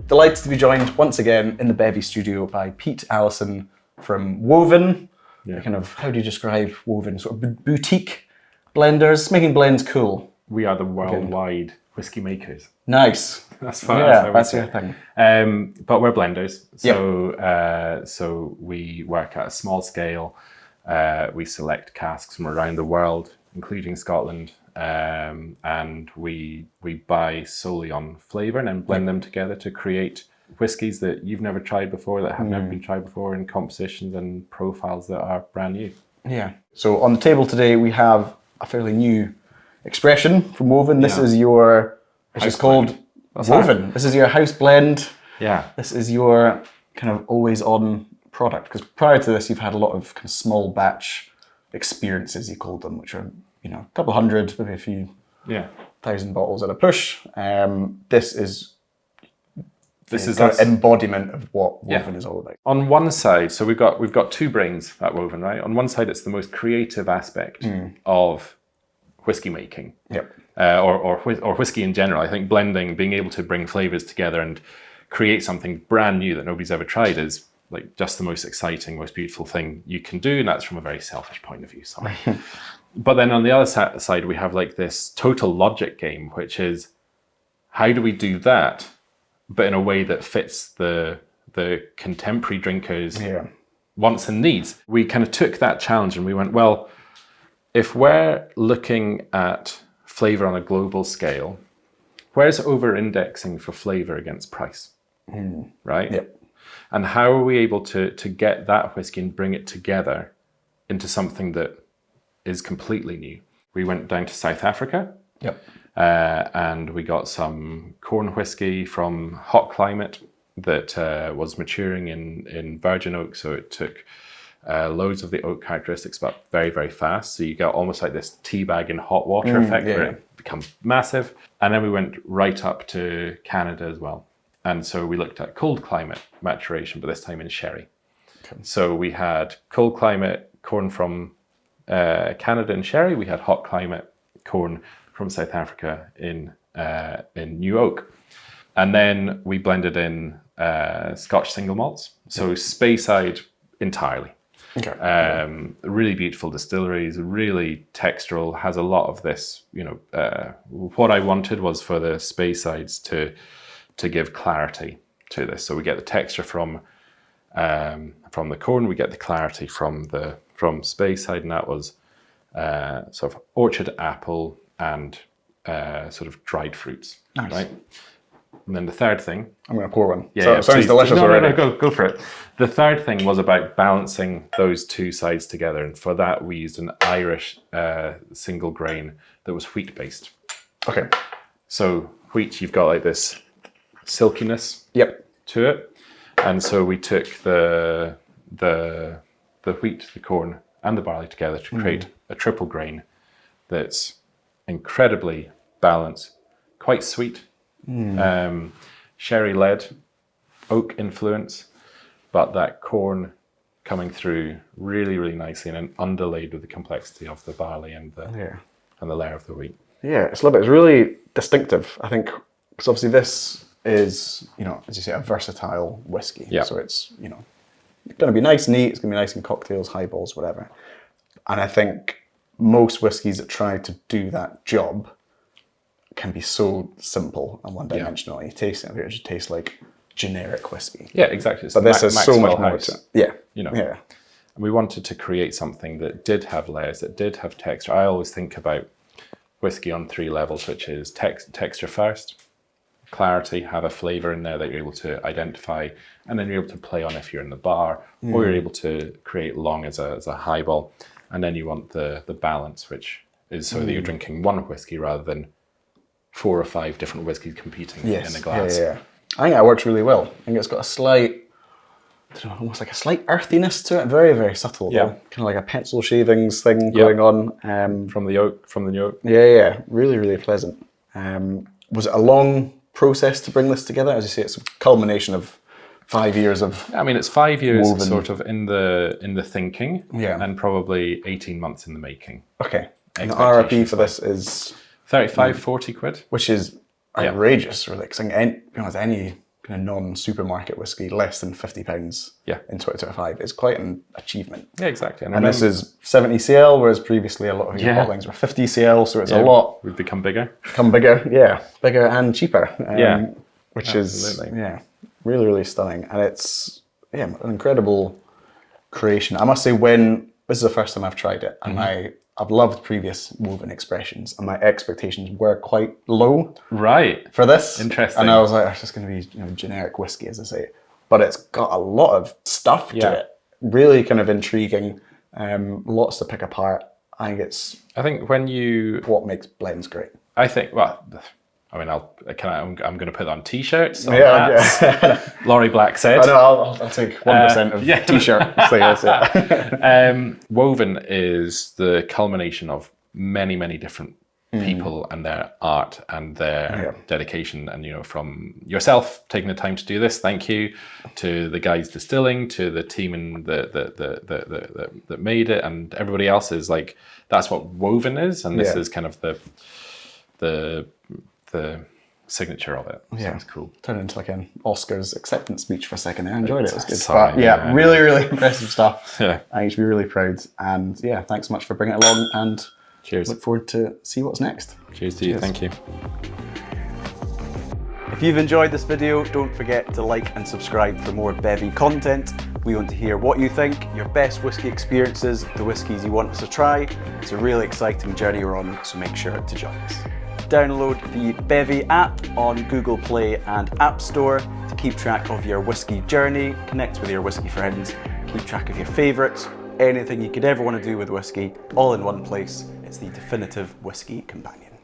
delighted to be joined once again in the Bevvy studio by Pete, Allison from Woven. Yeah. Kind of, how do you describe Woven? Sort of boutique blenders, making blends cool. We are the worldwide whiskey makers. Nice. That's fun. Yeah, that's your thing. But we're blenders. So, so we work at a small scale. We select casks from around the world, including Scotland. And we buy solely on flavour and then blend them together to create whiskies that you've never tried before, that have never been tried before, in compositions and profiles that are brand new. Yeah. So on the table today we have a fairly new expression from Woven. This is your, it's just called Woven. This is your house blend. Yeah. This is your kind of always on product, because prior to this you've had a lot of kind of small batch experiences, you called them, which are, you know, a couple hundred, maybe a few thousand bottles at a push. This is an embodiment of what Woven is all about. On one side, so we've got two brains at Woven, right? On one side, it's the most creative aspect of whiskey making, or whiskey in general. I think blending, being able to bring flavors together and create something brand new that nobody's ever tried is like just the most exciting, most beautiful thing you can do, and that's from a very selfish point of view. Sorry. But then on the other side, we have like this total logic game, which is how do we do that, but in a way that fits the contemporary drinkers' wants and needs. We kind of took that challenge and we went, well, if we're looking at flavor on a global scale, where's over-indexing for flavor against price, right? Yep. And how are we able to get that whiskey and bring it together into something that is completely new? We went down to South Africa. And we got some corn whiskey from hot climate that was maturing in virgin oak. So it took loads of the oak characteristics, but very, very fast. So you get almost like this tea bag in hot water effect where it becomes massive. And then we went right up to Canada as well. And so we looked at cold climate maturation, but this time in sherry. Okay. So we had cold climate corn from Canada in sherry. We had hot climate corn from South Africa in new oak. And then we blended in Scotch single malts. So Speyside entirely. Okay. Really beautiful distilleries, really textural, has a lot of this, you know, what I wanted was for the Speysides to give clarity to this. So we get the texture from the corn, we get the clarity from Speyside, and that was sort of orchard apple and sort of dried fruits, right? And then the third thing... I'm going to pour one. It sounds delicious already. No, go for it. The third thing was about balancing those two sides together, and for that we used an Irish single grain that was wheat-based. Okay. So wheat, you've got like this silkiness to it, and so we took the wheat, the corn, and the barley together to create a triple grain that's incredibly balanced, quite sweet, sherry led, oak influence, but that corn coming through really, really nicely and underlaid with the complexity of the barley and the layer of the wheat. Yeah, it's lovely. It's really distinctive, I think, because obviously this is, you know, as you say, a versatile whiskey. Yeah. So it's, you know, going to be nice and neat. It's going to be nice in cocktails, highballs, whatever. And I think most whiskies that try to do that job can be so simple and one-dimensional. You taste it, it just tastes like generic whiskey. Yeah, exactly. But this has so much more to it. Yeah, you know. Yeah. And we wanted to create something that did have layers, that did have texture. I always think about whiskey on three levels, which is texture first, clarity, have a flavor in there that you're able to identify, and then you're able to play on if you're in the bar, or you're able to create long as a highball. And then you want the balance, which is so that you're drinking one whiskey rather than 4 or 5 different whiskeys competing in the glass. Yeah. I think that works really well. I think it's got a slight, I don't know, almost like a slight earthiness to it. Very, very subtle. Yeah. Kind of like a pencil shavings thing going on. From the new oak. Yeah. Really, really pleasant. Was it a long process to bring this together? As you say, it's a culmination of 5 years of... I mean, it's 5 years Woven. Sort of in the thinking, and probably 18 months in the making. Okay. And the RRP for this is 35, 40 quid, which is outrageous, really. Because any kind kind of non-supermarket whiskey, less than £50 Yeah. in 2025 is quite an achievement. Yeah, exactly. And this is 70 cl, whereas previously a lot of your bottlings were 50 cl, so it's a lot. We've become bigger. Bigger and cheaper. Which absolutely. is really, really stunning. And it's an incredible creation. I must say, when this is the first time I've tried it, and I've loved previous woven expressions, and my expectations were quite low. Right. For this. Interesting. And I was like, it's just going to be generic whiskey, as I say. But it's got a lot of stuff to it. Really kind of intriguing. Lots to pick apart. I think when you... what makes blends great. I think, well, I mean, I'm going to put that on t-shirts. Hats. Laurie Black said. I know, I'll take 1% of t-shirt sales. Woven is the culmination of many, many different people and their art and their dedication. And, from yourself taking the time to do this, thank you, to the guys distilling, to the team that made it, and everybody else is like, that's what Woven is. And this is kind of the signature of it. Sounds cool. Turned into like an Oscars acceptance speech for a second there. I enjoyed it. It was good. Sorry, but really, really impressive stuff. Yeah. I should be really proud. And thanks so much for bringing it along, and cheers. Look forward to see what's next. Cheers to you. Thank you. If you've enjoyed this video, don't forget to like and subscribe for more Bevvy content. We want to hear what you think, your best whiskey experiences, the whiskies you want us to try. It's a really exciting journey we're on, so make sure to join us. Download the Bevvy app on Google Play and App Store to keep track of your whiskey journey, connect with your whiskey friends, keep track of your favourites, anything you could ever want to do with whiskey, all in one place. It's the definitive whiskey companion.